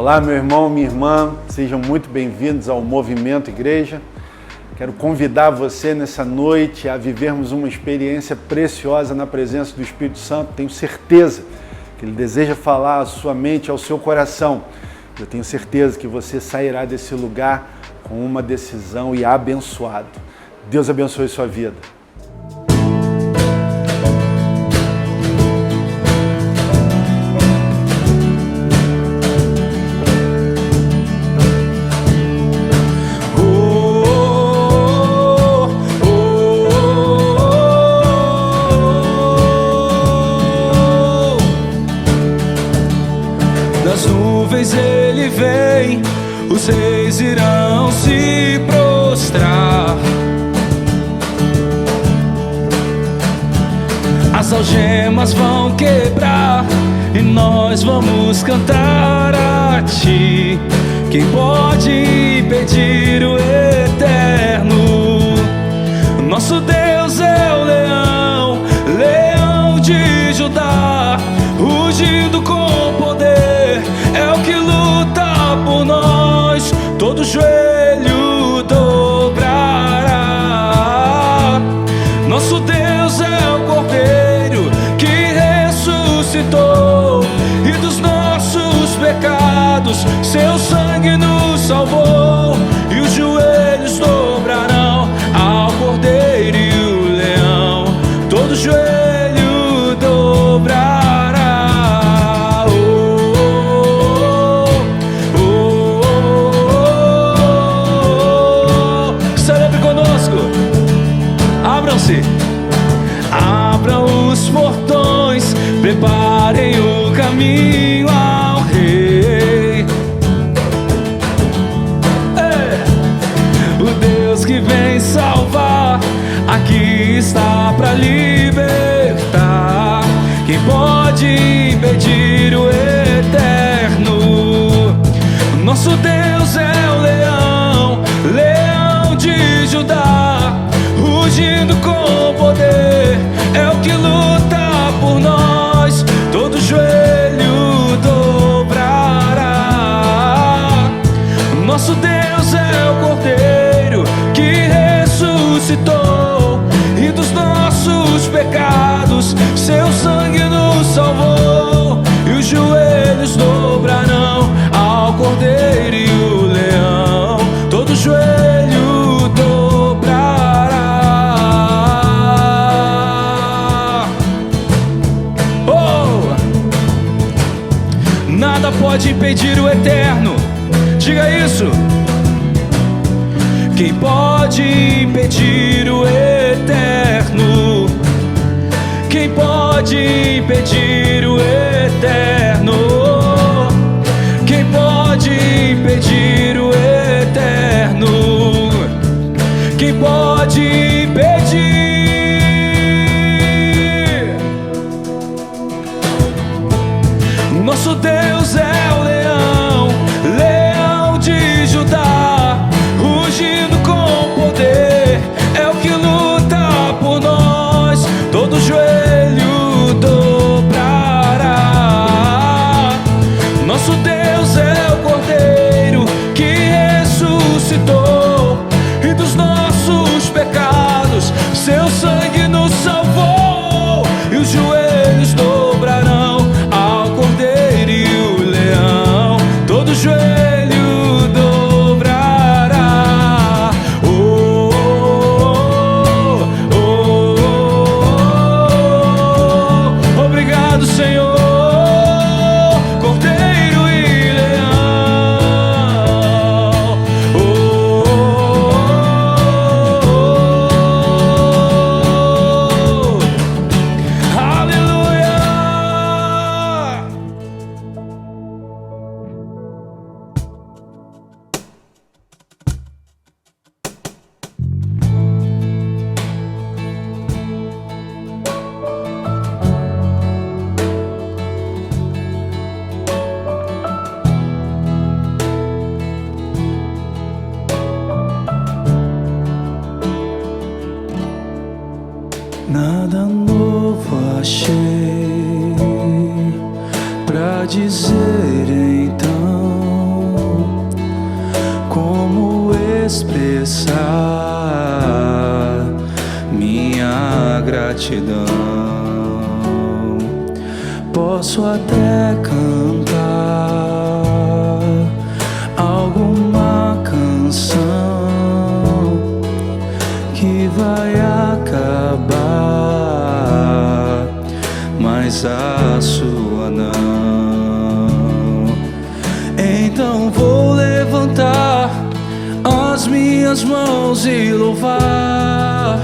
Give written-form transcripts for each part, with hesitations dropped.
Olá, meu irmão, minha irmã, sejam muito bem-vindos ao Movimento Igreja. Quero convidar você nessa noite a vivermos uma experiência preciosa na presença do Espírito Santo. Tenho certeza que Ele deseja falar à sua mente, ao seu coração. Eu tenho certeza que você sairá desse lugar com uma decisão e abençoado. Deus abençoe sua vida. Ele vem, os reis irão se prostrar, as algemas vão quebrar e nós vamos cantar a Ti. Quem pode impedir o eterno? Nosso Deus é o leão, leão de Judá, rugindo com poder, é o que luta por nós, todo joelho dobrará. Nosso Deus é o Cordeiro que ressuscitou, e dos nossos pecados seu sangue nos salvou, e os joelhos dobrarão ao Cordeiro e o leão, todo joelho dobrará. Abram os portões, preparem o caminho ao Rei. O Deus que vem salvar, aqui está para libertar. Quem pode impedir o eterno? Nosso Deus é o leão, leão de Judá, rugindo com poder, é o que luta por nós, todo joelho dobrará. Nosso Deus é o Cordeiro que ressuscitou, e dos nossos pecados seu sangue nos salvou, e os joelhos dobrarão ao Cordeiro e o leão, todo joelho dobrará. Nada pode impedir o eterno, diga isso. Quem pode impedir o eterno? Quem pode impedir o eterno? Quem pode impedir o eterno? Quem pode impedir? Nosso Deus é o leão, leão de Judá, rugindo com poder, é o que luta por nós, todo joelho dobrará. Nosso Deus é o Cordeiro que ressuscitou, e dos nossos pecados seu sangue nos salvou, e os joelhos dobrarão ao Cordeiro e o leão, todo joelho dobrará. Obrigado, Senhor, Cordeiro e leão. Aleluia. Nada novo achei pra dizer então. expressar minha gratidão. Posso até cantar alguma canção que vai acabar, mas a sua não. Então vou levantar as minhas mãos e louvar,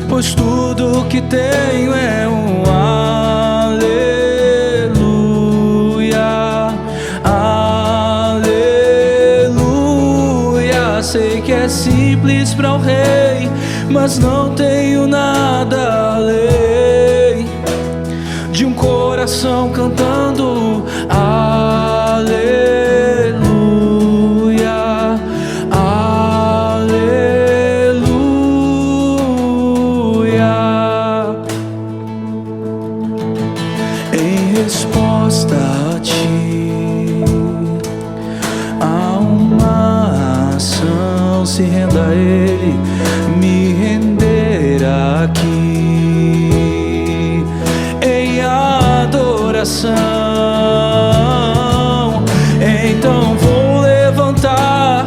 pois tudo que tenho é um aleluia, aleluia. Sei que é simples para o rei, mas não tenho nada além de um coração cantando aleluia, aleluia. Em resposta a ti, há uma ação, se renda a ele, me render aqui em adoração. Então vou levantar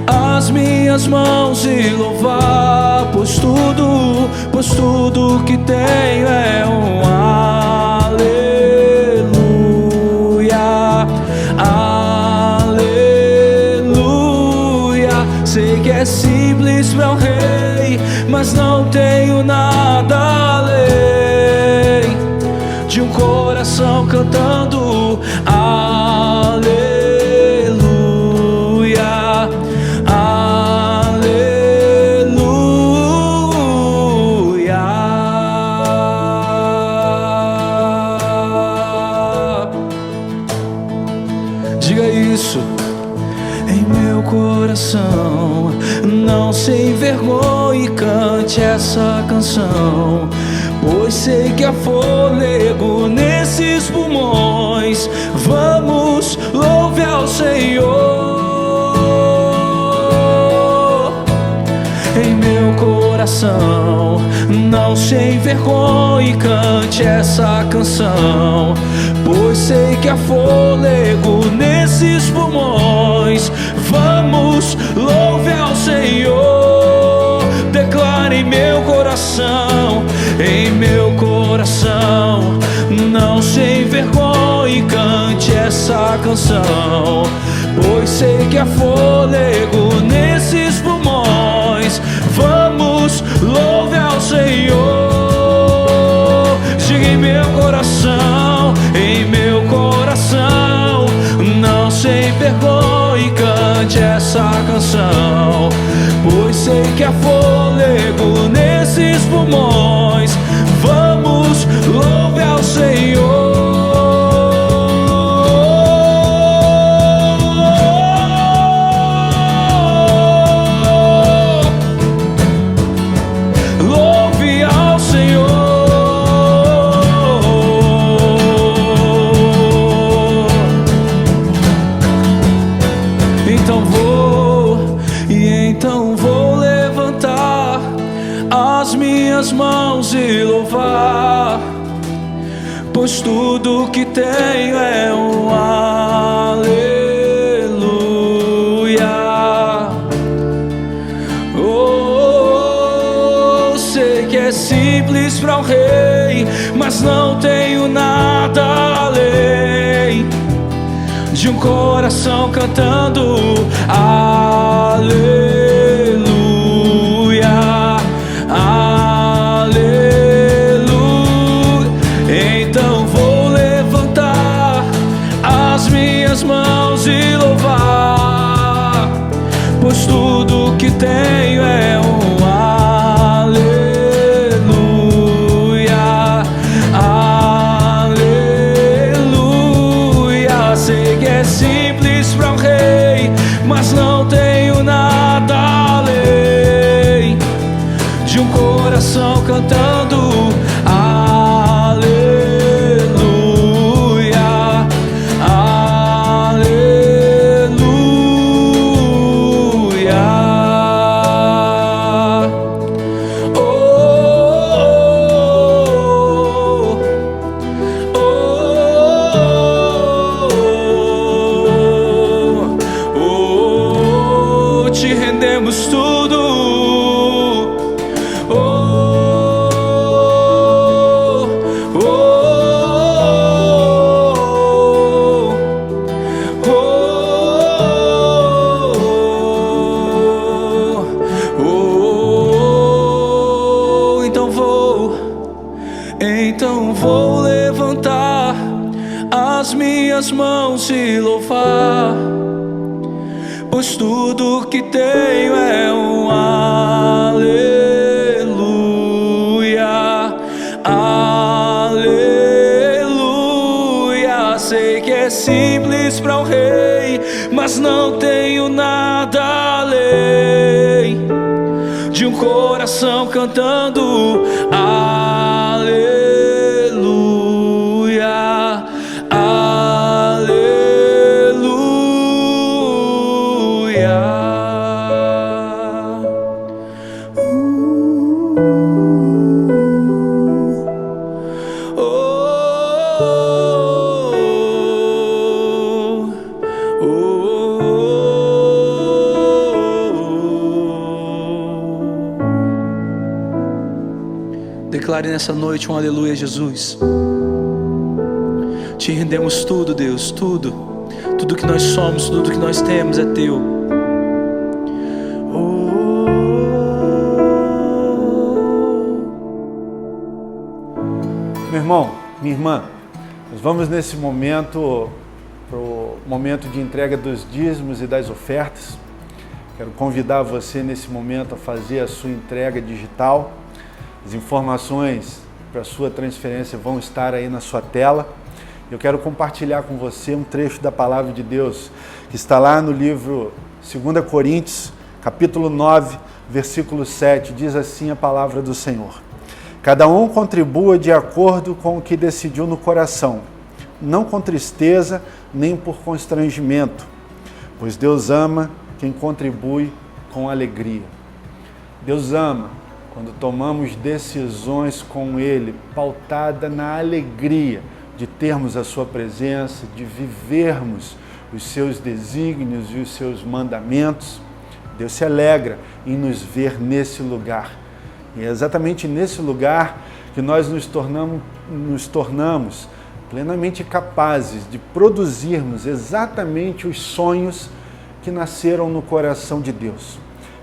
as minhas mãos e louvar, pois tudo que tenho é um aleluia, aleluia. Sei que é simples para o rei, mas não tenho nada além de um coração cantando aleluia, aleluia. Diga isso em meu coração, não se envergonhe, cante essa canção, pois sei que há fôlego nesses pulmões. Vamos, louve ao Senhor. Em meu coração, não se envergonhe, cante essa canção, pois sei que há fôlego nesses pulmões. Vamos, louve ao Senhor. Declare em meu coração, em meu coração, não se envergonhe, cante essa canção, pois sei que há fôlego nesses pulmões. Vamos, louve ao Senhor. Diga em meu coração, em meu coração, não se envergonhe, cante essa canção, pois sei que há fôlego nesses pulmões. Vamos, louve ao Senhor. Louve ao Senhor. Então vou levantar as minhas mãos e louvar, pois tudo que tenho é um aleluia. Oh, sei que é simples para o rei, mas não tenho nada além de um coração cantando aleluia, aleluia. Então vou levantar as minhas mãos e louvar, pois tudo que tenho é um aleluia, aleluia. Sei que é simples para um rei, mas não tenho nada além de um coração cantando aleluia, aleluia. entregamos tudo. Então vou levantar as minhas mãos e louvar, pois tudo que tenho é um aleluia, aleluia. Sei que é simples para um rei, mas não tenho nada além de um coração cantando aleluia, aleluia. Declare nessa noite um aleluia, Jesus. Te rendemos tudo, Deus, tudo. Tudo que nós somos, tudo que nós temos é teu. Meu irmão, minha irmã, nós vamos nesse momento para o momento de entrega dos dízimos e das ofertas. Quero convidar você nesse momento a fazer a sua entrega digital. As informações para a sua transferência vão estar aí na sua tela. Eu quero compartilhar com você um trecho da Palavra de Deus que está lá no livro 2 Coríntios, capítulo 9, versículo 7. Diz assim a palavra do Senhor: cada um contribua de acordo com o que decidiu no coração, não com tristeza nem por constrangimento, pois Deus ama quem contribui com alegria. Deus ama quando tomamos decisões com Ele, pautada na alegria de termos a sua presença, de vivermos os seus desígnios e os seus mandamentos. Deus se alegra em nos ver nesse lugar. E é exatamente nesse lugar que nós nos tornamos plenamente capazes de produzirmos exatamente os sonhos que nasceram no coração de Deus.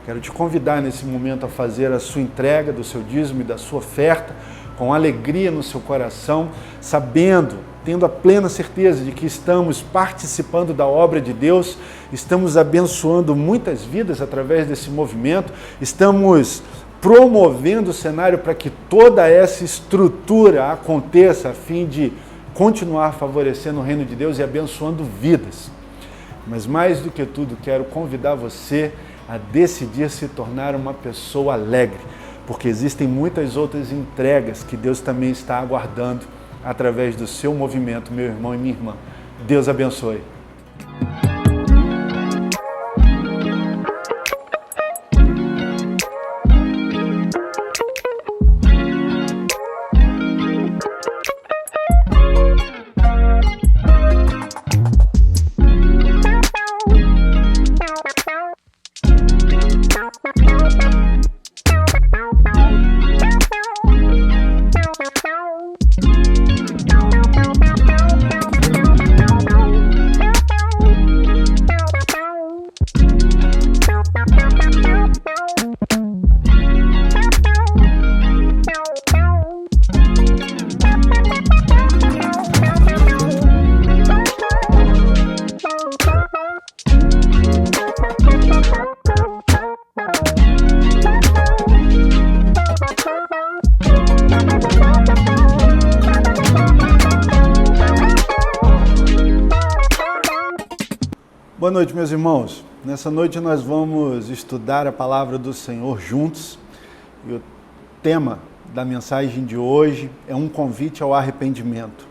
Quero te convidar nesse momento a fazer a sua entrega do seu dízimo e da sua oferta com alegria no seu coração, sabendo, tendo a plena certeza de que estamos participando da obra de Deus, estamos abençoando muitas vidas através desse movimento, estamos promovendo o cenário para que toda essa estrutura aconteça a fim de continuar favorecendo o reino de Deus e abençoando vidas. Mas mais do que tudo, quero convidar você a decidir se tornar uma pessoa alegre, porque existem muitas outras entregas que Deus também está aguardando através do seu movimento, meu irmão e minha irmã. Deus abençoe. Boa noite, meus irmãos. Nessa noite nós vamos estudar a palavra do Senhor juntos. E o tema da mensagem de hoje é um convite ao arrependimento.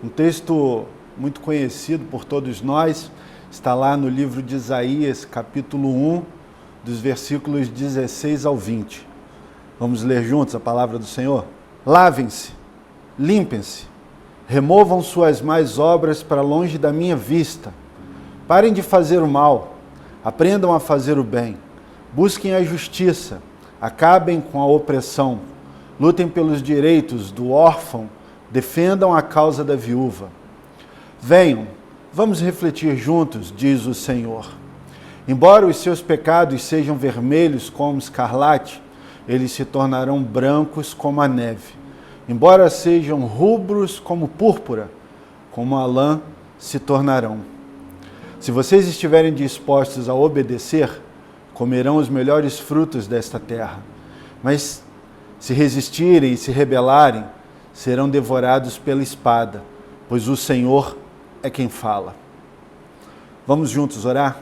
Um texto muito conhecido por todos nós, está lá no livro de Isaías, capítulo 1, dos versículos 16 ao 20. Vamos ler juntos a palavra do Senhor? Lavem-se, limpem-se, removam suas más obras para longe da minha vista. Parem de fazer o mal, aprendam a fazer o bem. Busquem a justiça, acabem com a opressão, lutem pelos direitos do órfão, defendam a causa da viúva. Venham, vamos refletir juntos, diz o Senhor. Embora os seus pecados sejam vermelhos como escarlate, eles se tornarão brancos como a neve. Embora sejam rubros como púrpura, como a lã se tornarão. Se vocês estiverem dispostos a obedecer, comerão os melhores frutos desta terra. Mas se resistirem e se rebelarem, serão devorados pela espada, pois o Senhor é quem fala. Vamos juntos orar?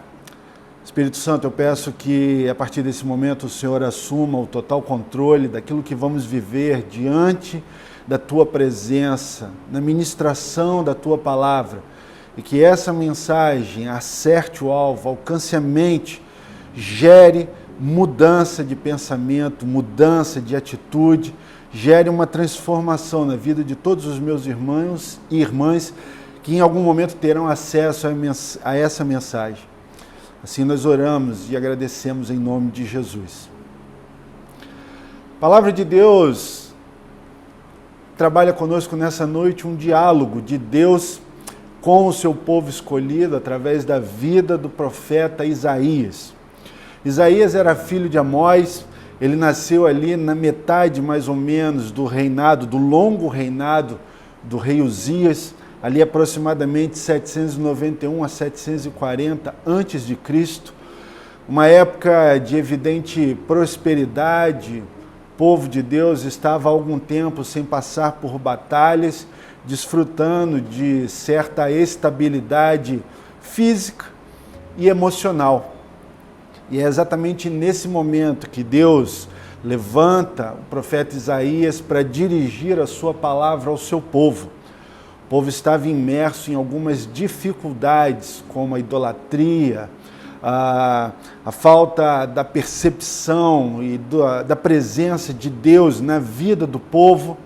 Espírito Santo, eu peço que a partir desse momento o Senhor assuma o total controle daquilo que vamos viver diante da Tua presença, na ministração da Tua palavra, e que essa mensagem acerte o alvo, alcance a mente, gere mudança de pensamento, mudança de atitude, gere uma transformação na vida de todos os meus irmãos e irmãs que em algum momento terão acesso a essa mensagem. Assim nós oramos e agradecemos em nome de Jesus. A palavra de Deus trabalha conosco nessa noite um diálogo de Deus com o seu povo escolhido através da vida do profeta Isaías. Isaías era filho de Amós, ele nasceu ali na metade mais ou menos do reinado, do longo reinado do rei Uzias, ali aproximadamente 791 a 740 a.C., uma época de evidente prosperidade. O povo de Deus estava há algum tempo sem passar por batalhas, desfrutando de certa estabilidade física e emocional. E é exatamente nesse momento que Deus levanta o profeta Isaías para dirigir a sua palavra ao seu povo. O povo estava imerso em algumas dificuldades, como a idolatria, a falta da percepção e da presença de Deus na vida do povo.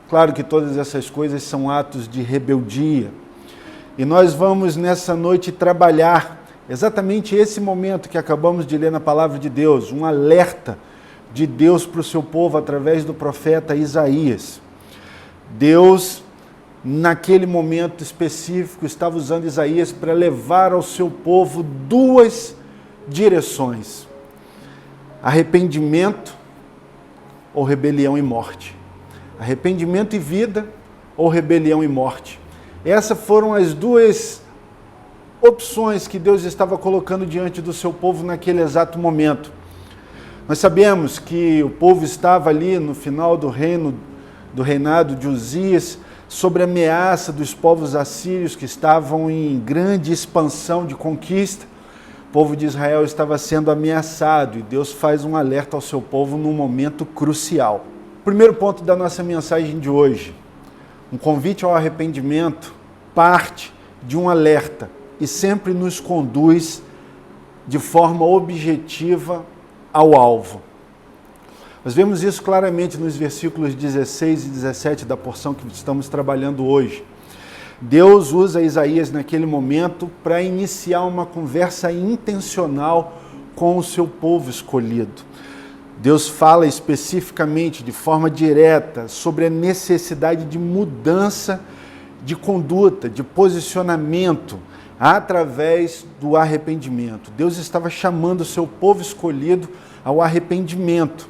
Claro que todas essas coisas são atos de rebeldia. E nós vamos nessa noite trabalhar exatamente esse momento que acabamos de ler na palavra de Deus, um alerta de Deus para o seu povo através do profeta Isaías. Deus, naquele momento específico, estava usando Isaías para levar ao seu povo duas direções: arrependimento ou rebelião e morte. Arrependimento e vida ou rebelião e morte. Essas foram as duas opções que Deus estava colocando diante do seu povo naquele exato momento. Nós sabemos que o povo estava ali no final do reinado de Uzias, sobre a ameaça dos povos assírios que estavam em grande expansão de conquista. O povo de Israel estava sendo ameaçado e Deus faz um alerta ao seu povo num momento crucial. Primeiro ponto da nossa mensagem de hoje: um convite ao arrependimento parte de um alerta e sempre nos conduz de forma objetiva ao alvo. Nós vemos isso claramente nos versículos 16 e 17 da porção que estamos trabalhando hoje. Deus usa Isaías naquele momento para iniciar uma conversa intencional com o seu povo escolhido. Deus fala especificamente, de forma direta, sobre a necessidade de mudança de conduta, de posicionamento, através do arrependimento. Deus estava chamando o seu povo escolhido ao arrependimento.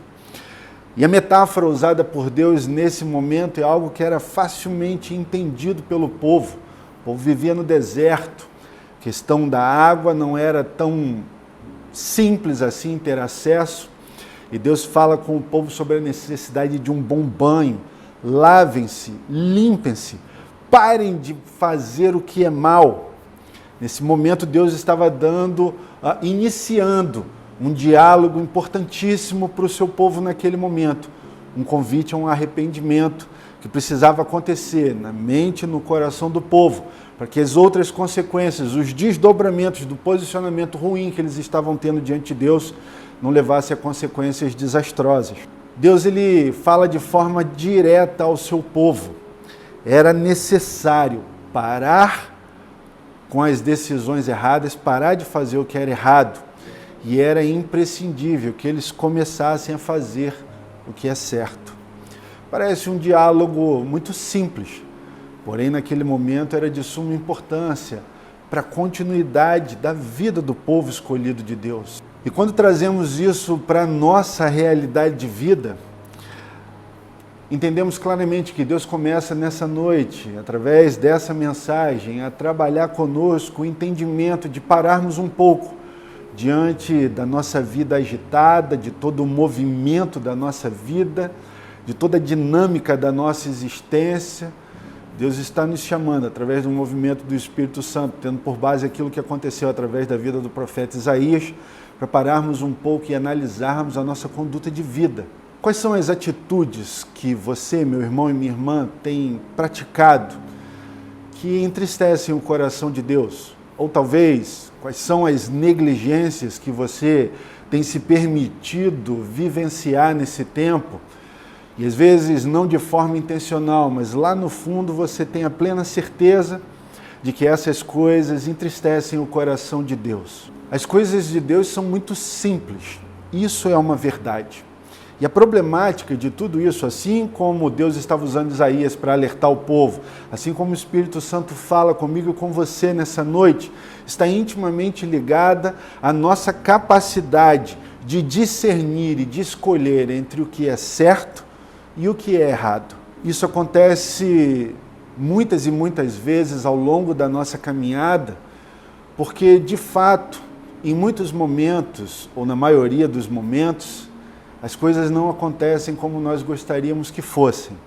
E a metáfora usada por Deus nesse momento é algo que era facilmente entendido pelo povo. O povo vivia no deserto, a questão da água não era tão simples assim ter acesso. E Deus fala com o povo sobre a necessidade de um bom banho. Lavem-se, limpem-se, parem de fazer o que é mal. Nesse momento Deus estava iniciando um diálogo importantíssimo para o seu povo naquele momento. Um convite a um arrependimento que precisava acontecer na mente e no coração do povo, para que as outras consequências, os desdobramentos do posicionamento ruim que eles estavam tendo diante de Deus, não levasse a consequências desastrosas. Deus ele fala de forma direta ao seu povo. Era necessário parar com as decisões erradas, parar de fazer o que era errado e era imprescindível que eles começassem a fazer o que é certo. Parece um diálogo muito simples, porém naquele momento era de suma importância para a continuidade da vida do povo escolhido de Deus. E quando trazemos isso para a nossa realidade de vida, entendemos claramente que Deus começa nessa noite, através dessa mensagem, a trabalhar conosco o entendimento de pararmos um pouco diante da nossa vida agitada, de todo o movimento da nossa vida, de toda a dinâmica da nossa existência. Deus está nos chamando, através do movimento do Espírito Santo, tendo por base aquilo que aconteceu através da vida do profeta Isaías, para pararmos um pouco e analisarmos a nossa conduta de vida. Quais são as atitudes que você, meu irmão e minha irmã, tem praticado que entristecem o coração de Deus? Ou talvez, quais são as negligências que você tem se permitido vivenciar nesse tempo? E às vezes não de forma intencional, mas lá no fundo você tem a plena certeza de que essas coisas entristecem o coração de Deus. As coisas de Deus são muito simples, isso é uma verdade. E a problemática de tudo isso, assim como Deus estava usando Isaías para alertar o povo, assim como o Espírito Santo fala comigo e com você nessa noite, está intimamente ligada à nossa capacidade de discernir e de escolher entre o que é certo e o que é errado. Isso acontece muitas e muitas vezes ao longo da nossa caminhada, porque de fato, em muitos momentos, ou na maioria dos momentos, as coisas não acontecem como nós gostaríamos que fossem.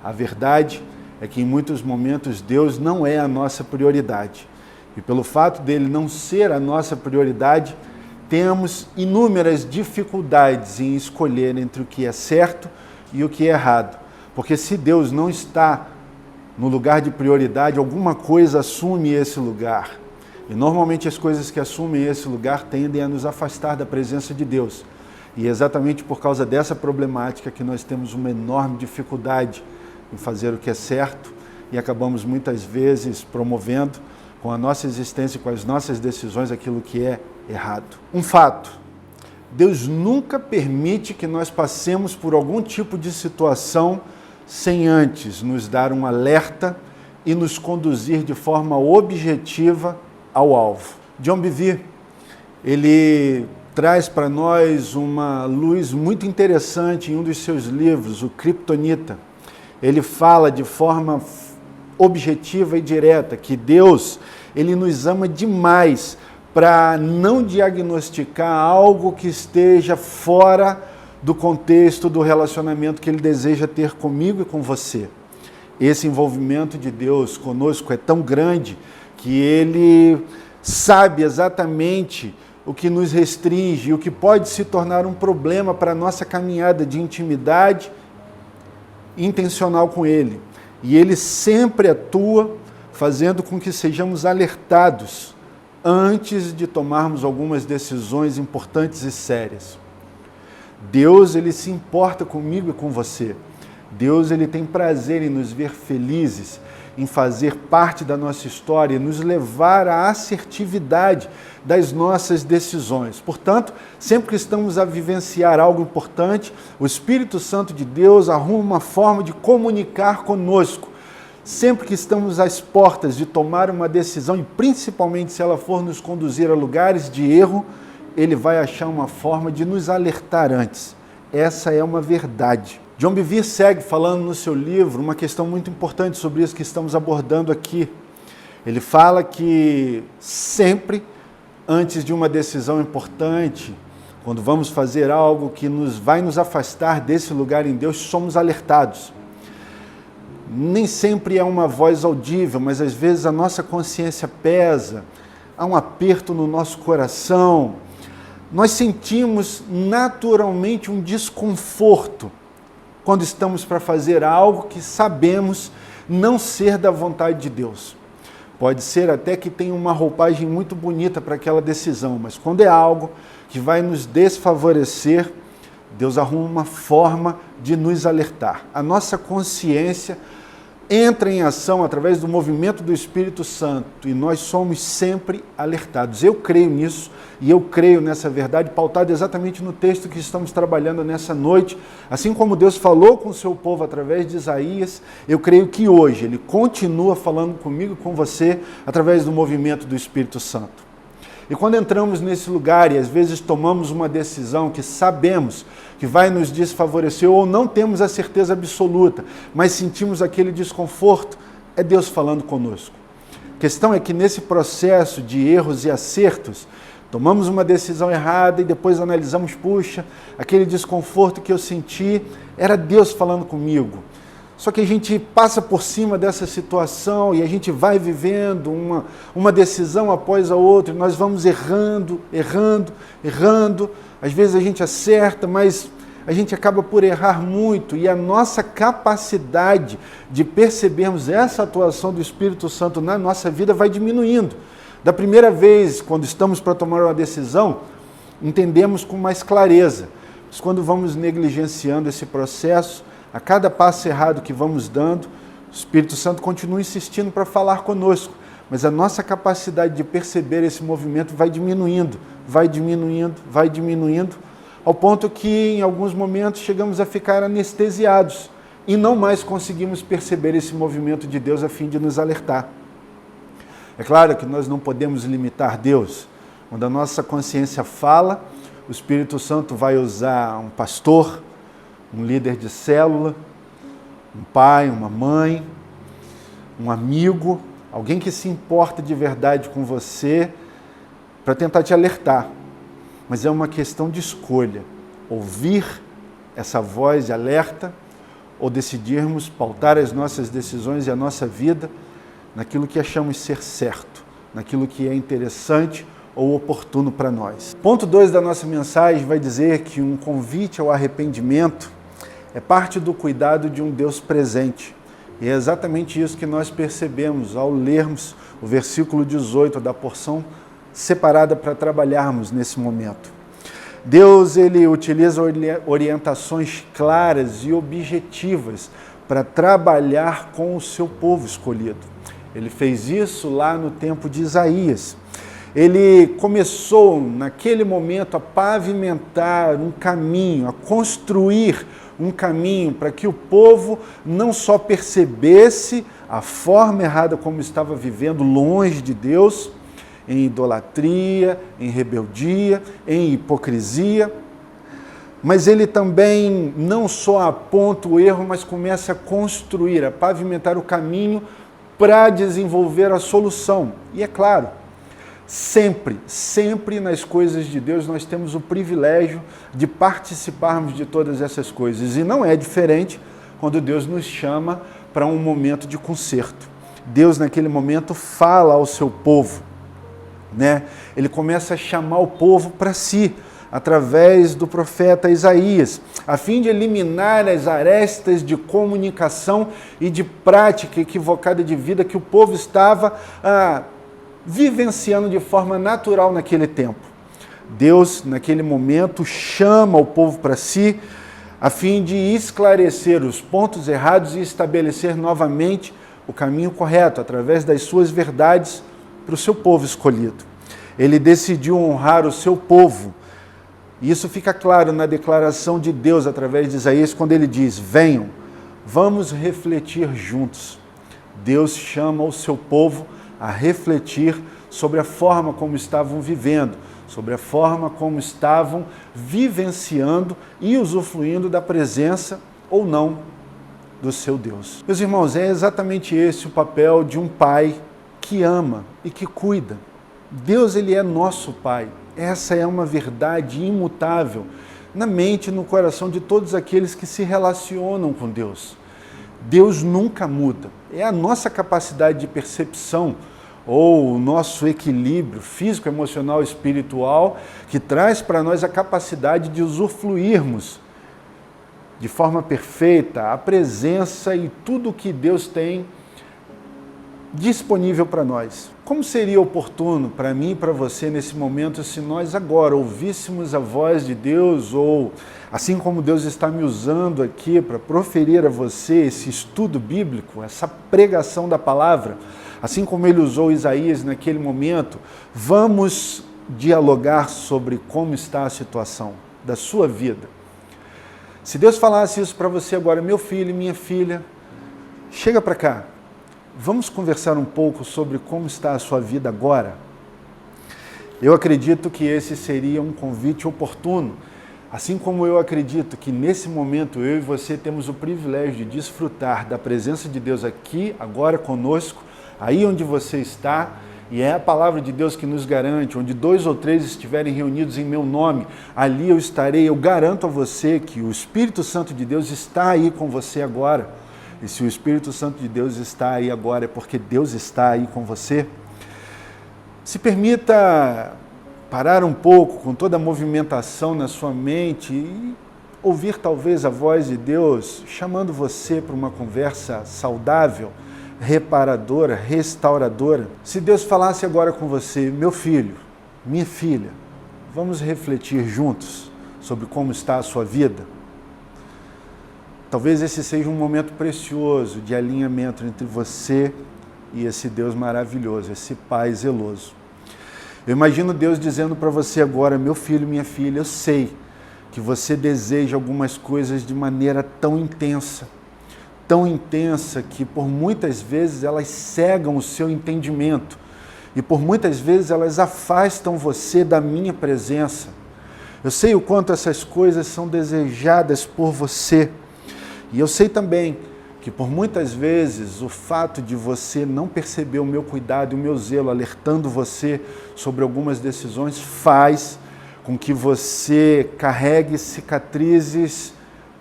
A verdade é que em muitos momentos Deus não é a nossa prioridade. E pelo fato dele não ser a nossa prioridade, temos inúmeras dificuldades em escolher entre o que é certo e o que é errado. Porque se Deus não está no lugar de prioridade, alguma coisa assume esse lugar. E normalmente as coisas que assumem esse lugar tendem a nos afastar da presença de Deus. E é exatamente por causa dessa problemática que nós temos uma enorme dificuldade em fazer o que é certo e acabamos muitas vezes promovendo com a nossa existência e com as nossas decisões aquilo que é errado. Um fato: Deus nunca permite que nós passemos por algum tipo de situação sem antes nos dar um alerta e nos conduzir de forma objetiva ao alvo. John Bevere, ele traz para nós uma luz muito interessante em um dos seus livros, o Kryptonita. Ele fala de forma objetiva e direta que Deus, ele nos ama demais para não diagnosticar algo que esteja fora do contexto do relacionamento que ele deseja ter comigo e com você. Esse envolvimento de Deus conosco é tão grande que ele sabe exatamente o que nos restringe, o que pode se tornar um problema para a nossa caminhada de intimidade intencional com Ele. E Ele sempre atua fazendo com que sejamos alertados antes de tomarmos algumas decisões importantes e sérias. Deus, Ele se importa comigo e com você. Deus, Ele tem prazer em nos ver felizes, em fazer parte da nossa história e nos levar à assertividade das nossas decisões. Portanto, sempre que estamos a vivenciar algo importante, o Espírito Santo de Deus arruma uma forma de comunicar conosco. Sempre que estamos às portas de tomar uma decisão, e principalmente se ela for nos conduzir a lugares de erro, Ele vai achar uma forma de nos alertar antes. Essa é uma verdade. John Bevere segue falando no seu livro uma questão muito importante sobre isso que estamos abordando aqui. Ele fala que sempre, antes de uma decisão importante, quando vamos fazer algo que vai nos afastar desse lugar em Deus, somos alertados. Nem sempre é uma voz audível, mas às vezes a nossa consciência pesa, há um aperto no nosso coração. Nós sentimos naturalmente um desconforto quando estamos para fazer algo que sabemos não ser da vontade de Deus. Pode ser até que tenha uma roupagem muito bonita para aquela decisão, mas quando é algo que vai nos desfavorecer, Deus arruma uma forma de nos alertar. A nossa consciência entra em ação através do movimento do Espírito Santo e nós somos sempre alertados. Eu creio nisso e eu creio nessa verdade pautada exatamente no texto que estamos trabalhando nessa noite. Assim como Deus falou com o seu povo através de Isaías, eu creio que hoje Ele continua falando comigo e com você através do movimento do Espírito Santo. E quando entramos nesse lugar e às vezes tomamos uma decisão que sabemos que vai nos desfavorecer ou não temos a certeza absoluta, mas sentimos aquele desconforto, é Deus falando conosco. A questão é que nesse processo de erros e acertos, tomamos uma decisão errada e depois analisamos, puxa, aquele desconforto que eu senti era Deus falando comigo. Só que a gente passa por cima dessa situação e a gente vai vivendo uma decisão após a outra, e nós vamos errando. Às vezes a gente acerta, mas a gente acaba por errar muito e a nossa capacidade de percebermos essa atuação do Espírito Santo na nossa vida vai diminuindo. Da primeira vez, quando estamos para tomar uma decisão, entendemos com mais clareza. Mas quando vamos negligenciando esse processo, a cada passo errado que vamos dando, o Espírito Santo continua insistindo para falar conosco, mas a nossa capacidade de perceber esse movimento vai diminuindo, ao ponto que em alguns momentos chegamos a ficar anestesiados e não mais conseguimos perceber esse movimento de Deus a fim de nos alertar. É claro que nós não podemos limitar Deus. Quando a nossa consciência fala, o Espírito Santo vai usar um pastor, um líder de célula, um pai, uma mãe, um amigo, alguém que se importa de verdade com você para tentar te alertar. Mas é uma questão de escolha, ouvir essa voz de alerta ou decidirmos pautar as nossas decisões e a nossa vida naquilo que achamos ser certo, naquilo que é interessante ou oportuno para nós. Ponto 2 da nossa mensagem vai dizer que um convite ao arrependimento é parte do cuidado de um Deus presente. E é exatamente isso que nós percebemos ao lermos o versículo 18 da porção separada para trabalharmos nesse momento. Deus, Ele utiliza orientações claras e objetivas para trabalhar com o seu povo escolhido. Ele fez isso lá no tempo de Isaías. Ele começou, naquele momento, a pavimentar um caminho, a construir um caminho para que o povo não só percebesse a forma errada como estava vivendo longe de Deus, em idolatria, em rebeldia, em hipocrisia, mas ele também não só aponta o erro, mas começa a construir, a pavimentar o caminho para desenvolver a solução. E é claro, sempre nas coisas de Deus nós temos o privilégio de participarmos de todas essas coisas. E não é diferente quando Deus nos chama para um momento de conserto. Deus, naquele momento, fala ao seu povo, né? Ele começa a chamar o povo para si, através do profeta Isaías, a fim de eliminar as arestas de comunicação e de prática equivocada de vida que o povo estava vivenciando de forma natural naquele tempo. Deus, naquele momento, chama o povo para si, a fim de esclarecer os pontos errados e estabelecer novamente o caminho correto, através das suas verdades, para o seu povo escolhido. Ele decidiu honrar o seu povo. E isso fica claro na declaração de Deus, através de Isaías, quando ele diz: venham, vamos refletir juntos. Deus chama o seu povo a refletir sobre a forma como estavam vivendo, sobre a forma como estavam vivenciando e usufruindo da presença ou não do seu Deus. Meus irmãos, é exatamente esse o papel de um pai que ama e que cuida. Deus, Ele é nosso Pai. Essa é uma verdade imutável na mente e no coração de todos aqueles que se relacionam com Deus. Deus nunca muda. É a nossa capacidade de percepção ou o nosso equilíbrio físico, emocional e espiritual que traz para nós a capacidade de usufruirmos de forma perfeita a presença e tudo o que Deus tem disponível para nós. Como seria oportuno para mim e para você nesse momento se nós agora ouvíssemos a voz de Deus, ou assim como Deus está me usando aqui para proferir a você esse estudo bíblico, essa pregação da palavra, assim como Ele usou Isaías naquele momento, vamos dialogar sobre como está a situação da sua vida. Se Deus falasse isso para você agora, meu filho e minha filha, chega para cá. Vamos conversar um pouco sobre como está a sua vida agora? Eu acredito que esse seria um convite oportuno, assim como eu acredito que nesse momento eu e você temos o privilégio de desfrutar da presença de Deus aqui, agora conosco, aí onde você está, e é a palavra de Deus que nos garante, onde 2 ou 3 estiverem reunidos em meu nome, ali eu estarei. Eu garanto a você que o Espírito Santo de Deus está aí com você agora. E se o Espírito Santo de Deus está aí agora, é porque Deus está aí com você. Se permita parar um pouco com toda a movimentação na sua mente e ouvir talvez a voz de Deus chamando você para uma conversa saudável, reparadora, restauradora. Se Deus falasse agora com você, meu filho, minha filha, vamos refletir juntos sobre como está a sua vida? Talvez esse seja um momento precioso de alinhamento entre você e esse Deus maravilhoso, esse Pai zeloso. Eu imagino Deus dizendo para você agora, meu filho, minha filha, eu sei que você deseja algumas coisas de maneira tão intensa que por muitas vezes elas cegam o seu entendimento e por muitas vezes elas afastam você da minha presença. Eu sei o quanto essas coisas são desejadas por você. E eu sei também que por muitas vezes o fato de você não perceber o meu cuidado e o meu zelo alertando você sobre algumas decisões faz com que você carregue cicatrizes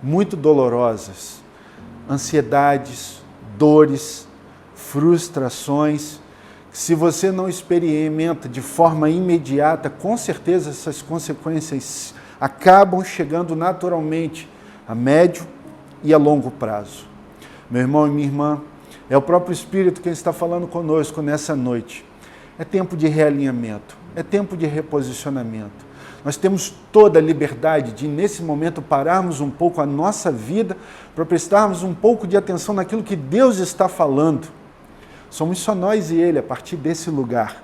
muito dolorosas, ansiedades, dores, frustrações. Se você não experimenta de forma imediata, com certeza essas consequências acabam chegando naturalmente a médio e a longo prazo. Meu irmão e minha irmã, é o próprio Espírito quem está falando conosco nessa noite. É tempo de realinhamento, é tempo de reposicionamento. Nós temos toda a liberdade de, nesse momento, pararmos um pouco a nossa vida para prestarmos um pouco de atenção naquilo que Deus está falando. Somos só nós e Ele a partir desse lugar.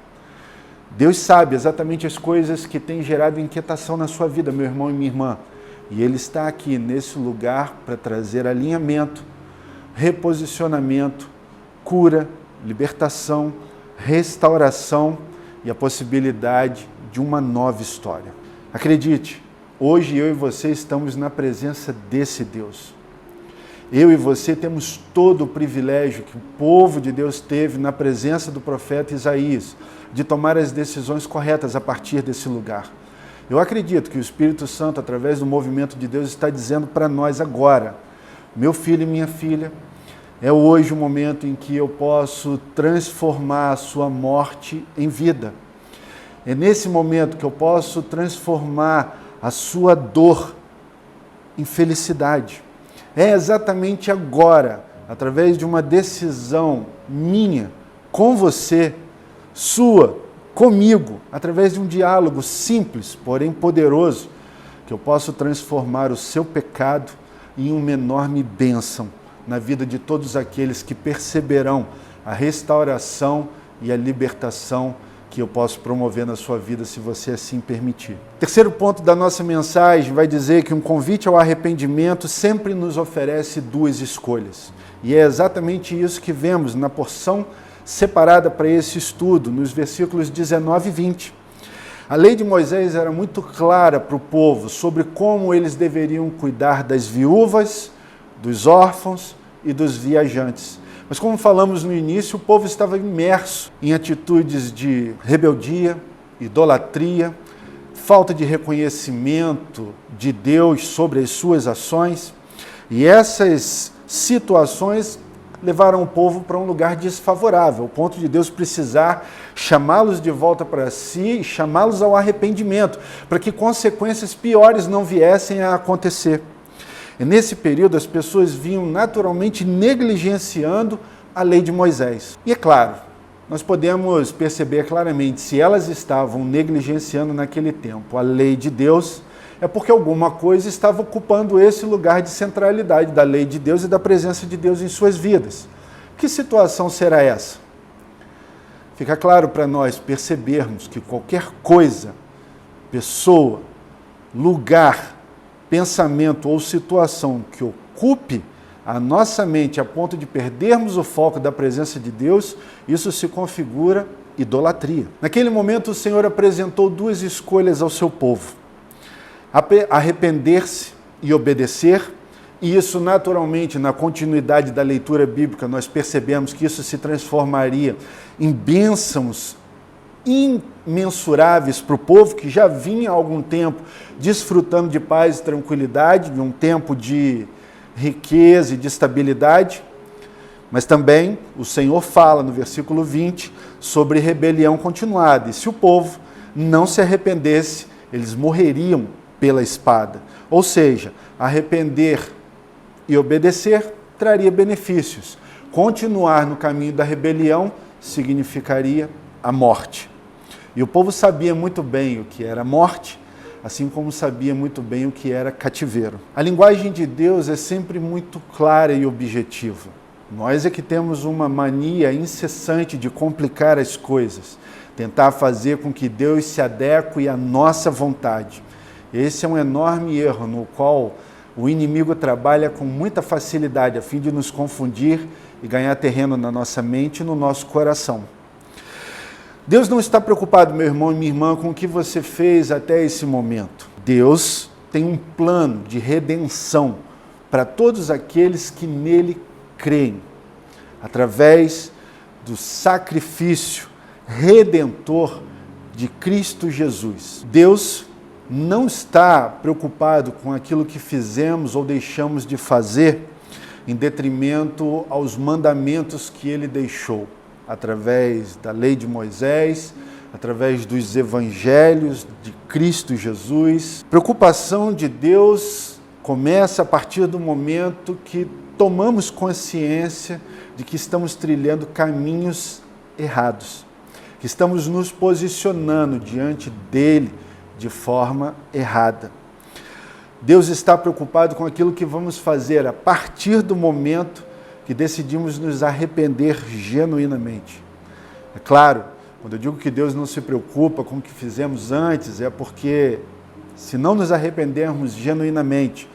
Deus sabe exatamente as coisas que têm gerado inquietação na sua vida, meu irmão e minha irmã. E Ele está aqui nesse lugar para trazer alinhamento, reposicionamento, cura, libertação, restauração e a possibilidade de uma nova história. Acredite, hoje eu e você estamos na presença desse Deus. Eu e você temos todo o privilégio que o povo de Deus teve na presença do profeta Isaías, de tomar as decisões corretas a partir desse lugar. Eu acredito que o Espírito Santo, através do movimento de Deus, está dizendo para nós agora, meu filho e minha filha, é hoje o momento em que eu posso transformar a sua morte em vida. É nesse momento que eu posso transformar a sua dor em felicidade. É exatamente agora, através de uma decisão minha, com você, sua, comigo, através de um diálogo simples, porém poderoso, que eu posso transformar o seu pecado em uma enorme bênção na vida de todos aqueles que perceberão a restauração e a libertação que eu posso promover na sua vida, se você assim permitir. Terceiro ponto da nossa mensagem vai dizer que um convite ao arrependimento sempre nos oferece duas escolhas. E é exatamente isso que vemos na porção separada para esse estudo, nos versículos 19 e 20. A lei de Moisés era muito clara para o povo sobre como eles deveriam cuidar das viúvas, dos órfãos e dos viajantes. Mas como falamos no início, o povo estava imerso em atitudes de rebeldia, idolatria, falta de reconhecimento de Deus sobre as suas ações. E essas situações levaram o povo para um lugar desfavorável, ao ponto de Deus precisar chamá-los de volta para si e chamá-los ao arrependimento, para que consequências piores não viessem a acontecer. E nesse período as pessoas vinham naturalmente negligenciando a lei de Moisés. E é claro, nós podemos perceber claramente, se elas estavam negligenciando naquele tempo a lei de Deus, é porque alguma coisa estava ocupando esse lugar de centralidade da lei de Deus e da presença de Deus em suas vidas. Que situação será essa? Fica claro para nós percebermos que qualquer coisa, pessoa, lugar, pensamento ou situação que ocupe a nossa mente a ponto de perdermos o foco da presença de Deus, isso se configura idolatria. Naquele momento, o Senhor apresentou duas escolhas ao seu povo: arrepender-se e obedecer, e isso naturalmente, na continuidade da leitura bíblica, nós percebemos que isso se transformaria em bênçãos imensuráveis para o povo que já vinha há algum tempo desfrutando de paz e tranquilidade, de um tempo de riqueza e de estabilidade. Mas também o Senhor fala no versículo 20 sobre rebelião continuada, e se o povo não se arrependesse, eles morreriam pela espada. Ou seja, arrepender e obedecer traria benefícios. Continuar no caminho da rebelião significaria a morte. E o povo sabia muito bem o que era morte, assim como sabia muito bem o que era cativeiro. A linguagem de Deus é sempre muito clara e objetiva. Nós é que temos uma mania incessante de complicar as coisas, tentar fazer com que Deus se adeque à nossa vontade. Esse é um enorme erro no qual o inimigo trabalha com muita facilidade a fim de nos confundir e ganhar terreno na nossa mente e no nosso coração. Deus não está preocupado, meu irmão e minha irmã, com o que você fez até esse momento. Deus tem um plano de redenção para todos aqueles que nele creem, através do sacrifício redentor de Cristo Jesus. Deus não está preocupado com aquilo que fizemos ou deixamos de fazer em detrimento aos mandamentos que ele deixou, através da lei de Moisés, através dos evangelhos de Cristo Jesus. A preocupação de Deus começa a partir do momento que tomamos consciência de que estamos trilhando caminhos errados, que estamos nos posicionando diante dele de forma errada. Deus está preocupado com aquilo que vamos fazer a partir do momento que decidimos nos arrepender genuinamente. É claro, quando eu digo que Deus não se preocupa com o que fizemos antes, é porque se não nos arrependermos genuinamente,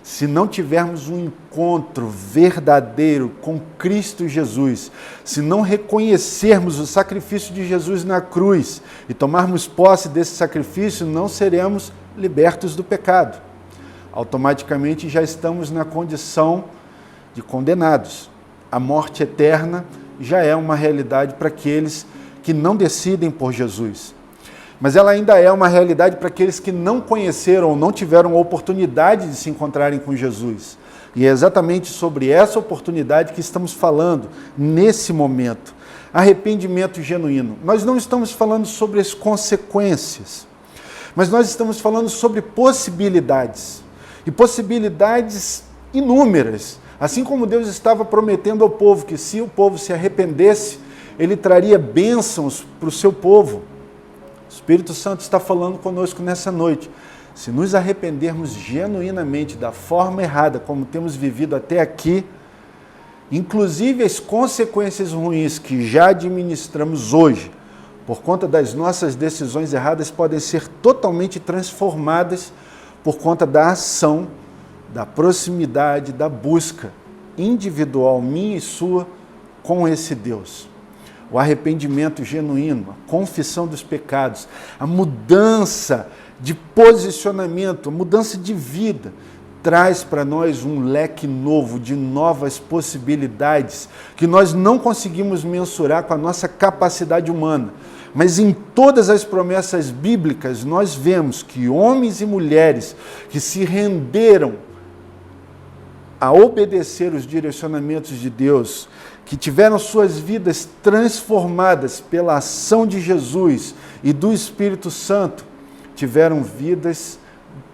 se não tivermos um encontro verdadeiro com Cristo Jesus, se não reconhecermos o sacrifício de Jesus na cruz e tomarmos posse desse sacrifício, não seremos libertos do pecado. Automaticamente já estamos na condição de condenados. A morte eterna já é uma realidade para aqueles que não decidem por Jesus. Mas ela ainda é uma realidade para aqueles que não conheceram ou não tiveram a oportunidade de se encontrarem com Jesus. E é exatamente sobre essa oportunidade que estamos falando nesse momento. Arrependimento genuíno. Nós não estamos falando sobre as consequências, mas nós estamos falando sobre possibilidades. E possibilidades inúmeras. Assim como Deus estava prometendo ao povo que se o povo se arrependesse, ele traria bênçãos para o seu povo. O Espírito Santo está falando conosco nessa noite. Se nos arrependermos genuinamente da forma errada, como temos vivido até aqui, inclusive as consequências ruins que já administramos hoje, por conta das nossas decisões erradas, podem ser totalmente transformadas por conta da ação, da proximidade, da busca individual, minha e sua, com esse Deus. O arrependimento genuíno, a confissão dos pecados, a mudança de posicionamento, a mudança de vida, traz para nós um leque novo de novas possibilidades que nós não conseguimos mensurar com a nossa capacidade humana. Mas em todas as promessas bíblicas nós vemos que homens e mulheres que se renderam a obedecer os direcionamentos de Deus, que tiveram suas vidas transformadas pela ação de Jesus e do Espírito Santo, tiveram vidas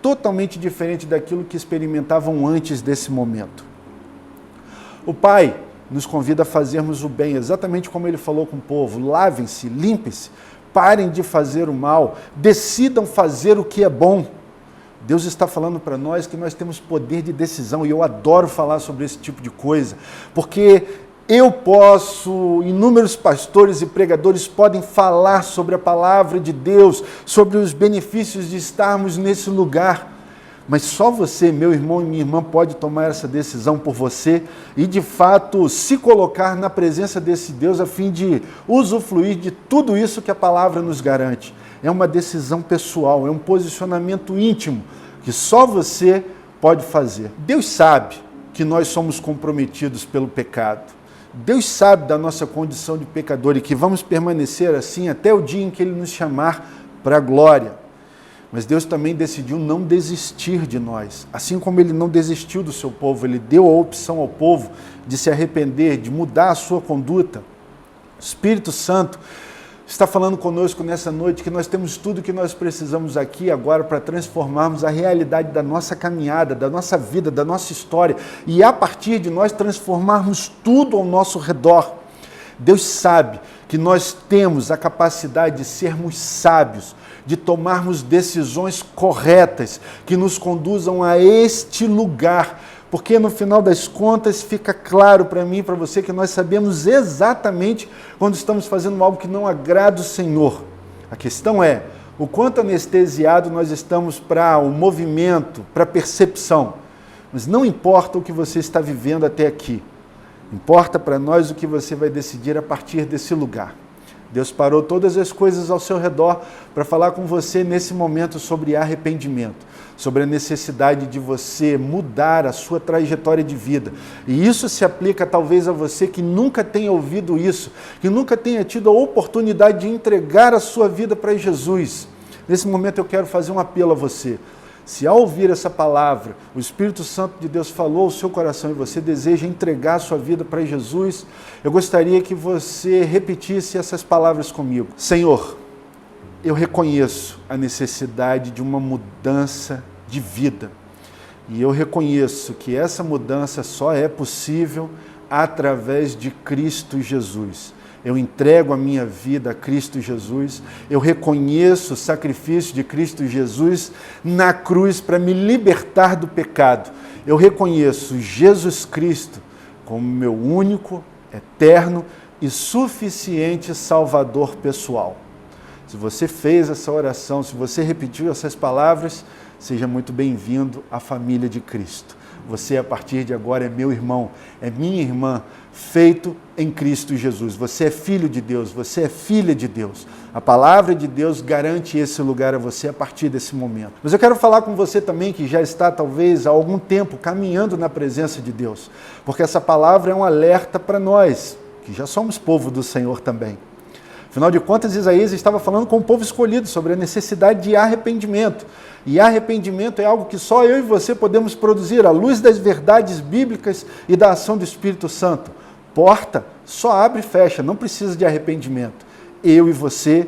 totalmente diferentes daquilo que experimentavam antes desse momento. O pai nos convida a fazermos o bem, exatamente como ele falou com o povo: lavem-se, limpem-se, parem de fazer o mal, decidam fazer o que é bom. Deus está falando para nós que nós temos poder de decisão, e eu adoro falar sobre esse tipo de coisa, porque inúmeros pastores e pregadores podem falar sobre a palavra de Deus, sobre os benefícios de estarmos nesse lugar, mas só você, meu irmão e minha irmã, pode tomar essa decisão por você e, de fato, se colocar na presença desse Deus a fim de usufruir de tudo isso que a palavra nos garante. É uma decisão pessoal, é um posicionamento íntimo que só você pode fazer. Deus sabe que nós somos comprometidos pelo pecado. Deus sabe da nossa condição de pecador e que vamos permanecer assim até o dia em que Ele nos chamar para a glória. Mas Deus também decidiu não desistir de nós. Assim como Ele não desistiu do seu povo, Ele deu a opção ao povo de se arrepender, de mudar a sua conduta. O Espírito Santo está falando conosco nessa noite que nós temos tudo que nós precisamos aqui e agora para transformarmos a realidade da nossa caminhada, da nossa vida, da nossa história, e a partir de nós transformarmos tudo ao nosso redor. Deus sabe que nós temos a capacidade de sermos sábios, de tomarmos decisões corretas que nos conduzam a este lugar, porque no final das contas fica claro para mim e para você que nós sabemos exatamente quando estamos fazendo algo que não agrada o Senhor. A questão é o quanto anestesiado nós estamos para o movimento, para a percepção. Mas não importa o que você está vivendo até aqui, importa para nós o que você vai decidir a partir desse lugar. Deus parou todas as coisas ao seu redor para falar com você nesse momento sobre arrependimento, sobre a necessidade de você mudar a sua trajetória de vida. E isso se aplica talvez a você que nunca tenha ouvido isso, que nunca tenha tido a oportunidade de entregar a sua vida para Jesus. Nesse momento eu quero fazer um apelo a você. Se ao ouvir essa palavra, o Espírito Santo de Deus falou ao seu coração e você deseja entregar a sua vida para Jesus, eu gostaria que você repetisse essas palavras comigo. Senhor, eu reconheço a necessidade de uma mudança de vida. E eu reconheço que essa mudança só é possível através de Cristo Jesus. Eu entrego a minha vida a Cristo Jesus, eu reconheço o sacrifício de Cristo Jesus na cruz para me libertar do pecado. Eu reconheço Jesus Cristo como meu único, eterno e suficiente Salvador pessoal. Se você fez essa oração, se você repetiu essas palavras, seja muito bem-vindo à família de Cristo. Você, a partir de agora, é meu irmão, é minha irmã, feito em Cristo Jesus. Você é filho de Deus, você é filha de Deus. A palavra de Deus garante esse lugar a você a partir desse momento. Mas eu quero falar com você também que já está, talvez, há algum tempo caminhando na presença de Deus, porque essa palavra é um alerta para nós, que já somos povo do Senhor também. Afinal de contas, Isaías estava falando com o povo escolhido sobre a necessidade de arrependimento. E arrependimento é algo que só eu e você podemos produzir à luz das verdades bíblicas e da ação do Espírito Santo. Porta só abre e fecha, não precisa de arrependimento. Eu e você,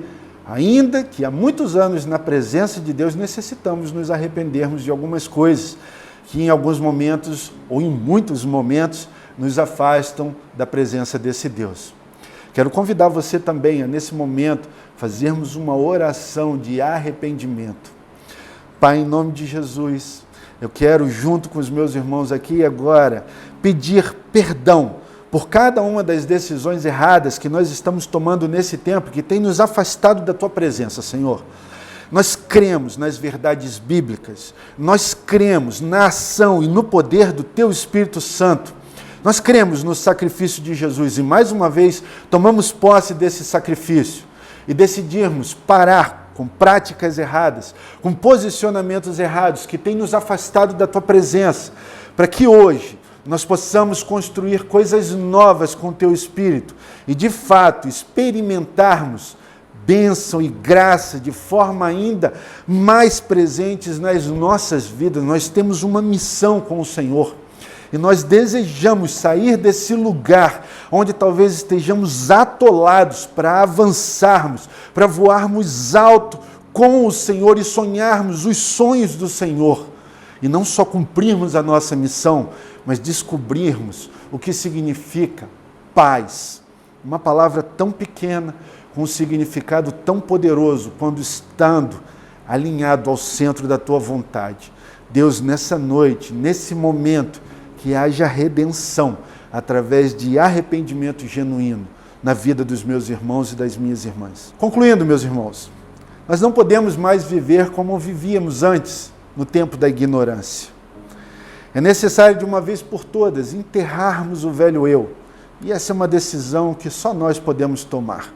ainda que há muitos anos na presença de Deus, necessitamos nos arrependermos de algumas coisas que em alguns momentos, ou em muitos momentos, nos afastam da presença desse Deus. Quero convidar você também a, nesse momento, fazermos uma oração de arrependimento. Pai, em nome de Jesus, eu quero, junto com os meus irmãos aqui e agora, pedir perdão por cada uma das decisões erradas que nós estamos tomando nesse tempo, que tem nos afastado da Tua presença, Senhor. Nós cremos nas verdades bíblicas, nós cremos na ação e no poder do Teu Espírito Santo. Nós cremos no sacrifício de Jesus e, mais uma vez, tomamos posse desse sacrifício e decidimos parar com práticas erradas, com posicionamentos errados que têm nos afastado da Tua presença, para que hoje nós possamos construir coisas novas com o Teu Espírito e, de fato, experimentarmos bênção e graça de forma ainda mais presentes nas nossas vidas. Nós temos uma missão com o Senhor. E nós desejamos sair desse lugar onde talvez estejamos atolados para avançarmos, para voarmos alto com o Senhor e sonharmos os sonhos do Senhor. E não só cumprirmos a nossa missão, mas descobrirmos o que significa paz. Uma palavra tão pequena, com um significado tão poderoso, quando estando alinhado ao centro da tua vontade. Deus, nessa noite, nesse momento, que haja redenção através de arrependimento genuíno na vida dos meus irmãos e das minhas irmãs. Concluindo, meus irmãos, nós não podemos mais viver como vivíamos antes, no tempo da ignorância. É necessário, de uma vez por todas, enterrarmos o velho eu. E essa é uma decisão que só nós podemos tomar.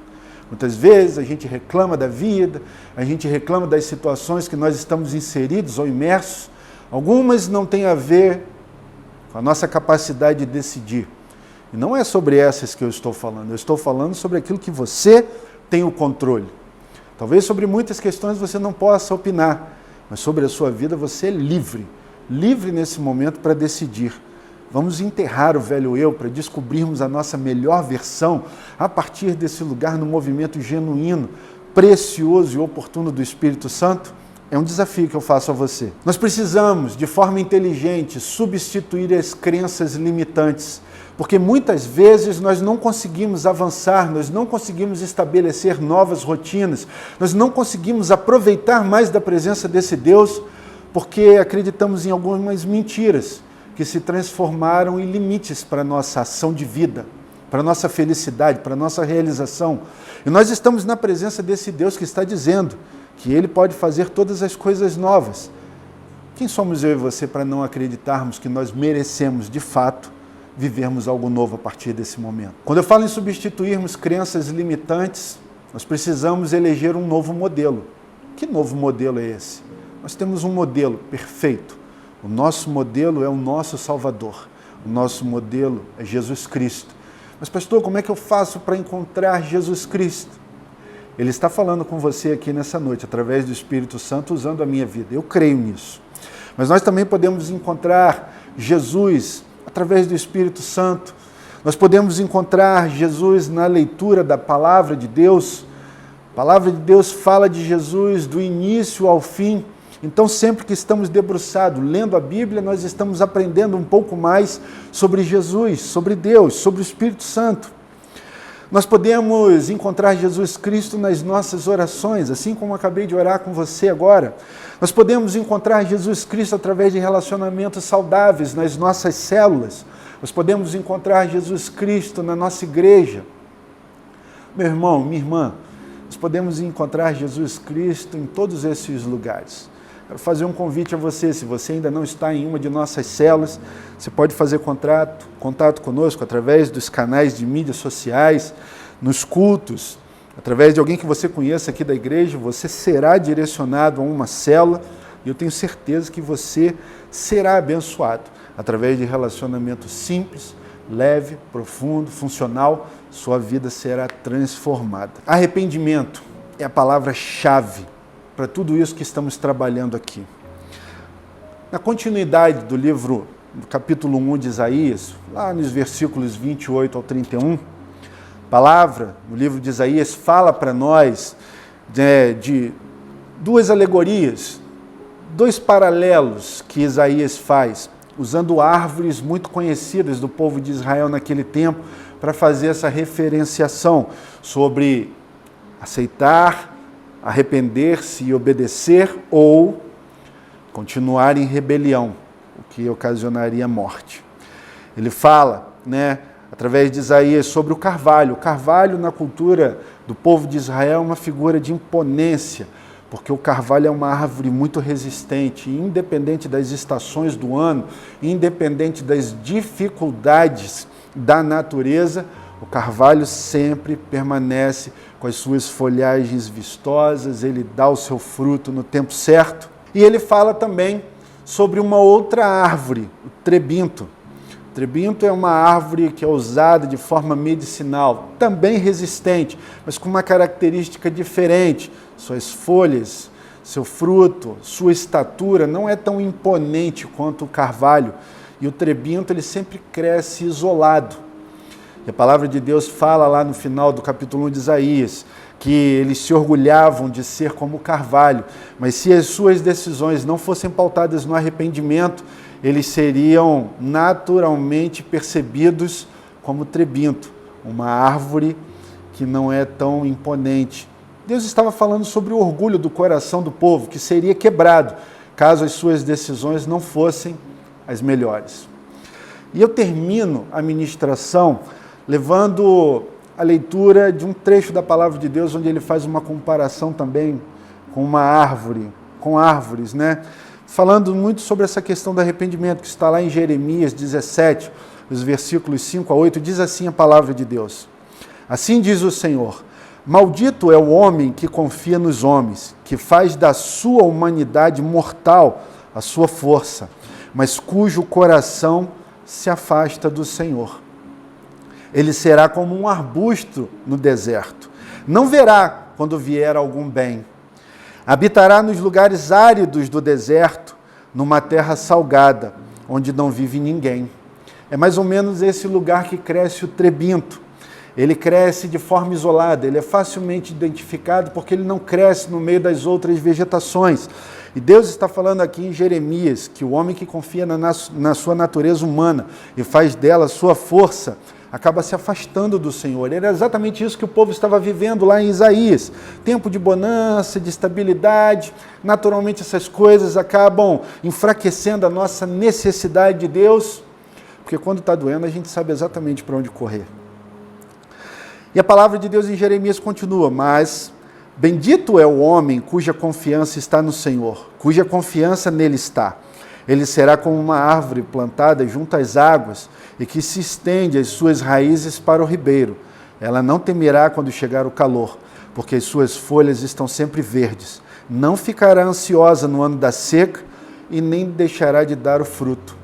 Muitas vezes a gente reclama da vida, a gente reclama das situações que nós estamos inseridos ou imersos. Algumas não têm a ver com a nossa capacidade de decidir. E não é sobre essas que eu estou falando sobre aquilo que você tem o controle. Talvez sobre muitas questões você não possa opinar, mas sobre a sua vida você é livre. Livre nesse momento para decidir. Vamos enterrar o velho eu para descobrirmos a nossa melhor versão a partir desse lugar no movimento genuíno, precioso e oportuno do Espírito Santo? É um desafio que eu faço a você. Nós precisamos, de forma inteligente, substituir as crenças limitantes, porque muitas vezes nós não conseguimos avançar, nós não conseguimos estabelecer novas rotinas, nós não conseguimos aproveitar mais da presença desse Deus, porque acreditamos em algumas mentiras que se transformaram em limites para a nossa ação de vida, para a nossa felicidade, para a nossa realização. E nós estamos na presença desse Deus que está dizendo que Ele pode fazer todas as coisas novas. Quem somos eu e você para não acreditarmos que nós merecemos, de fato, vivermos algo novo a partir desse momento? Quando eu falo em substituirmos crenças limitantes, nós precisamos eleger um novo modelo. Que novo modelo é esse? Nós temos um modelo perfeito. O nosso modelo é o nosso Salvador. O nosso modelo é Jesus Cristo. Mas, pastor, como é que eu faço para encontrar Jesus Cristo? Ele está falando com você aqui nessa noite, através do Espírito Santo, usando a minha vida. Eu creio nisso. Mas nós também podemos encontrar Jesus através do Espírito Santo. Nós podemos encontrar Jesus na leitura da Palavra de Deus. A Palavra de Deus fala de Jesus do início ao fim. Então, sempre que estamos debruçados, lendo a Bíblia, nós estamos aprendendo um pouco mais sobre Jesus, sobre Deus, sobre o Espírito Santo. Nós podemos encontrar Jesus Cristo nas nossas orações, assim como acabei de orar com você agora. Nós podemos encontrar Jesus Cristo através de relacionamentos saudáveis nas nossas células. Nós podemos encontrar Jesus Cristo na nossa igreja. Meu irmão, minha irmã, nós podemos encontrar Jesus Cristo em todos esses lugares. Quero fazer um convite a você, se você ainda não está em uma de nossas células, você pode fazer contato conosco através dos canais de mídias sociais, nos cultos, através de alguém que você conheça aqui da igreja, você será direcionado a uma célula e eu tenho certeza que você será abençoado através de relacionamento simples, leve, profundo, funcional, sua vida será transformada. Arrependimento é a palavra-chave para tudo isso que estamos trabalhando aqui. Na continuidade do livro, do capítulo 1 de Isaías, lá nos versículos 28 ao 31, a palavra no livro de Isaías fala para nós de duas alegorias, dois paralelos que Isaías faz, usando árvores muito conhecidas do povo de Israel naquele tempo, para fazer essa referenciação sobre aceitar, arrepender-se e obedecer ou continuar em rebelião, o que ocasionaria morte. Ele fala, através de Isaías, sobre o carvalho. O carvalho, na cultura do povo de Israel, é uma figura de imponência, porque o carvalho é uma árvore muito resistente, e independente das estações do ano, independente das dificuldades da natureza, o carvalho sempre permanece com as suas folhagens vistosas, ele dá o seu fruto no tempo certo. E ele fala também sobre uma outra árvore, o trebinto. O trebinto é uma árvore que é usada de forma medicinal, também resistente, mas com uma característica diferente. Suas folhas, seu fruto, sua estatura não é tão imponente quanto o carvalho. E o trebinto ele sempre cresce isolado. E a palavra de Deus fala lá no final do capítulo 1 de Isaías, que eles se orgulhavam de ser como o carvalho, mas se as suas decisões não fossem pautadas no arrependimento, eles seriam naturalmente percebidos como trebinto, uma árvore que não é tão imponente. Deus estava falando sobre o orgulho do coração do povo, que seria quebrado caso as suas decisões não fossem as melhores. E eu termino a ministração levando a leitura de um trecho da palavra de Deus, onde ele faz uma comparação também com uma árvore, com árvores, né? Falando muito sobre essa questão do arrependimento, que está lá em Jeremias 17, os versículos 5 a 8, diz assim a palavra de Deus. Assim diz o Senhor: maldito é o homem que confia nos homens, que faz da sua humanidade mortal a sua força, mas cujo coração se afasta do Senhor. Ele será como um arbusto no deserto. Não verá quando vier algum bem. Habitará nos lugares áridos do deserto, numa terra salgada, onde não vive ninguém. É mais ou menos esse lugar que cresce o trebinto. Ele cresce de forma isolada, ele é facilmente identificado porque ele não cresce no meio das outras vegetações. E Deus está falando aqui em Jeremias que o homem que confia na sua natureza humana e faz dela sua força, acaba se afastando do Senhor. Era exatamente isso que o povo estava vivendo lá em Isaías. Tempo de bonança, de estabilidade. Naturalmente essas coisas acabam enfraquecendo a nossa necessidade de Deus, porque quando está doendo a gente sabe exatamente para onde correr. E a palavra de Deus em Jeremias continua: mas bendito é o homem cuja confiança está no Senhor, cuja confiança nele está. Ele será como uma árvore plantada junto às águas e que se estende as suas raízes para o ribeiro. Ela não temerá quando chegar o calor, porque as suas folhas estão sempre verdes. Não ficará ansiosa no ano da seca e nem deixará de dar o fruto.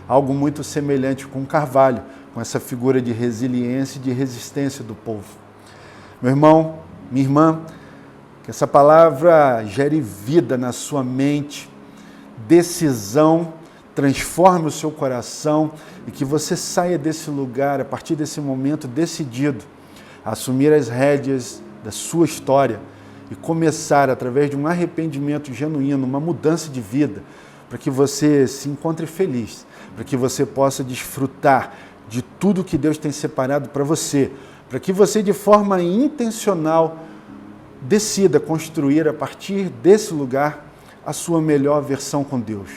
Algo muito semelhante com o carvalho, com essa figura de resiliência e de resistência do povo. Meu irmão, minha irmã, que essa palavra gere vida na sua mente, decisão, transforme o seu coração e que você saia desse lugar, a partir desse momento, decidido a assumir as rédeas da sua história e começar, através de um arrependimento genuíno, uma mudança de vida, para que você se encontre feliz, para que você possa desfrutar de tudo que Deus tem separado para você, para que você, de forma intencional, decida construir, a partir desse lugar, a sua melhor versão com Deus.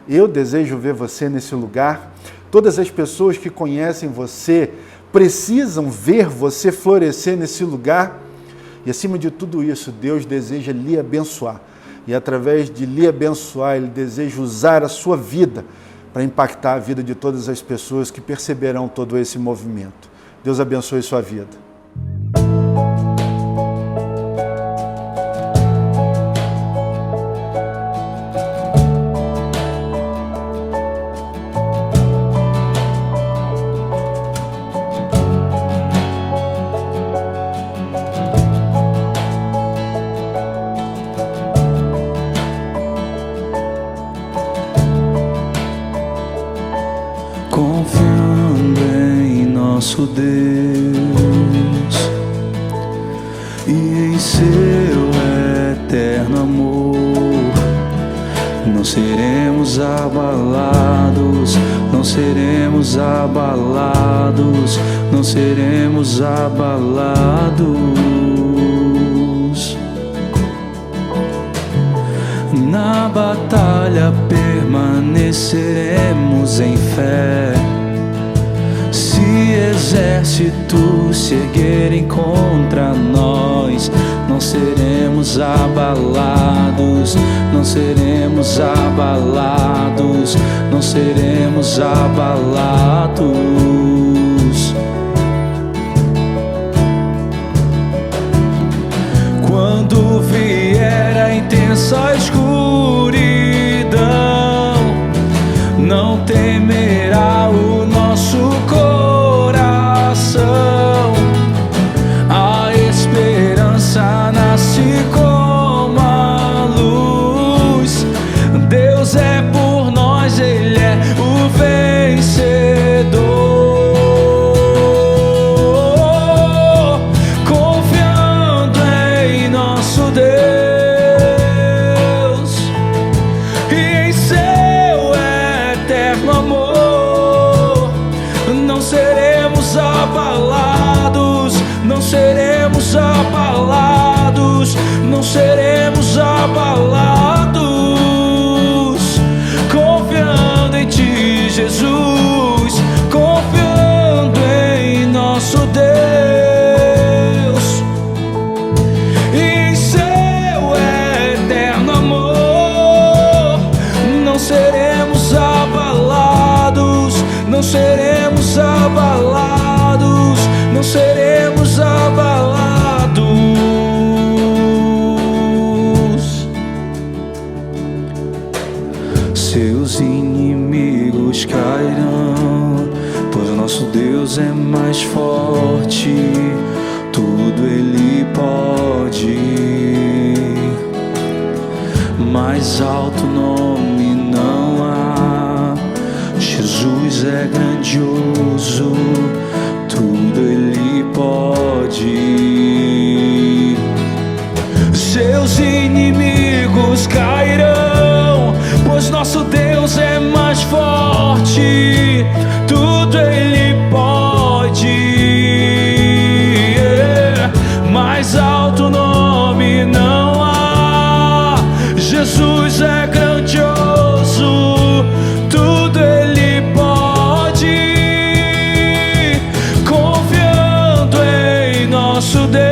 Eu desejo ver você nesse lugar. Todas as pessoas que conhecem você precisam ver você florescer nesse lugar. E acima de tudo isso, Deus deseja lhe abençoar. E através de lhe abençoar, Ele deseja usar a sua vida para impactar a vida de todas as pessoas que perceberão todo esse movimento. Deus abençoe sua vida. Confiando em nosso Deus e em seu eterno amor, não seremos abalados, não seremos abalados, não seremos abalados. Na batalha permaneceremos em fé. Se exércitos se erguerem contra nós, não seremos abalados, não seremos abalados, não seremos abalados. Quando vier a intensa escuridão, não temerá o nosso coração. A esperança nasce como a luz. Deus é por nós, Ele é o vencedor. Confiando em nosso Deus e em seu eterno não seremos abalados. Seus inimigos cairão, pois nosso Deus é mais forte, tudo Ele pode. Mais alto nome não há, Jesus é grandioso, tudo Ele pode. Seus inimigos cairão, pois nosso Deus é mais forte, tudo Ele pode. Mais alto nome não há, Jesus é grandioso, tudo Ele pode. Confiando em nosso Deus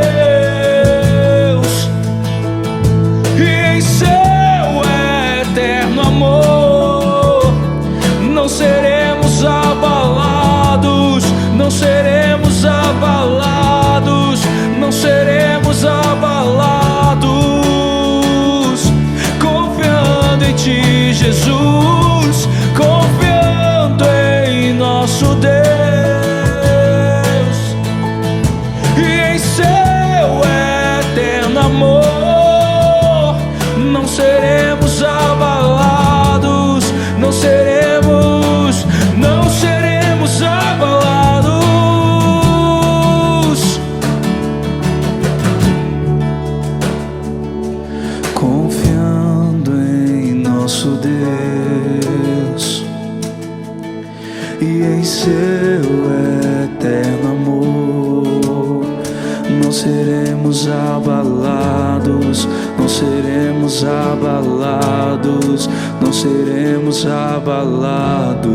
e em seu eterno amor, não seremos abalados, não seremos abalados, não seremos abalados. Confiando em Ti, Jesus, confiando em nosso Deus e em seu eterno amor, não seremos abalados, não seremos abalados. Confiando em nosso Deus e em seu eterno amor, não seremos abalados, não seremos abalados, não seremos abalados.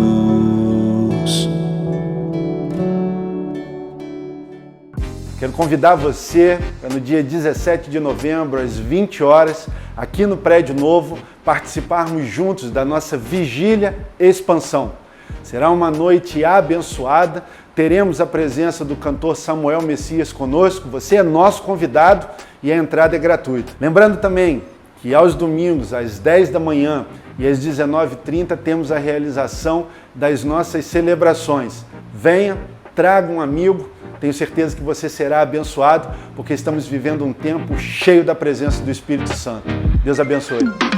Quero convidar você para no dia 17 de novembro, às 20 horas, aqui no Prédio Novo, participarmos juntos da nossa Vigília Expansão. Será uma noite abençoada, teremos a presença do cantor Samuel Messias conosco, você é nosso convidado e a entrada é gratuita. Lembrando também que aos domingos, às 10 da manhã e às 19h30, temos a realização das nossas celebrações. Venha, traga um amigo, tenho certeza que você será abençoado, porque estamos vivendo um tempo cheio da presença do Espírito Santo. Deus abençoe.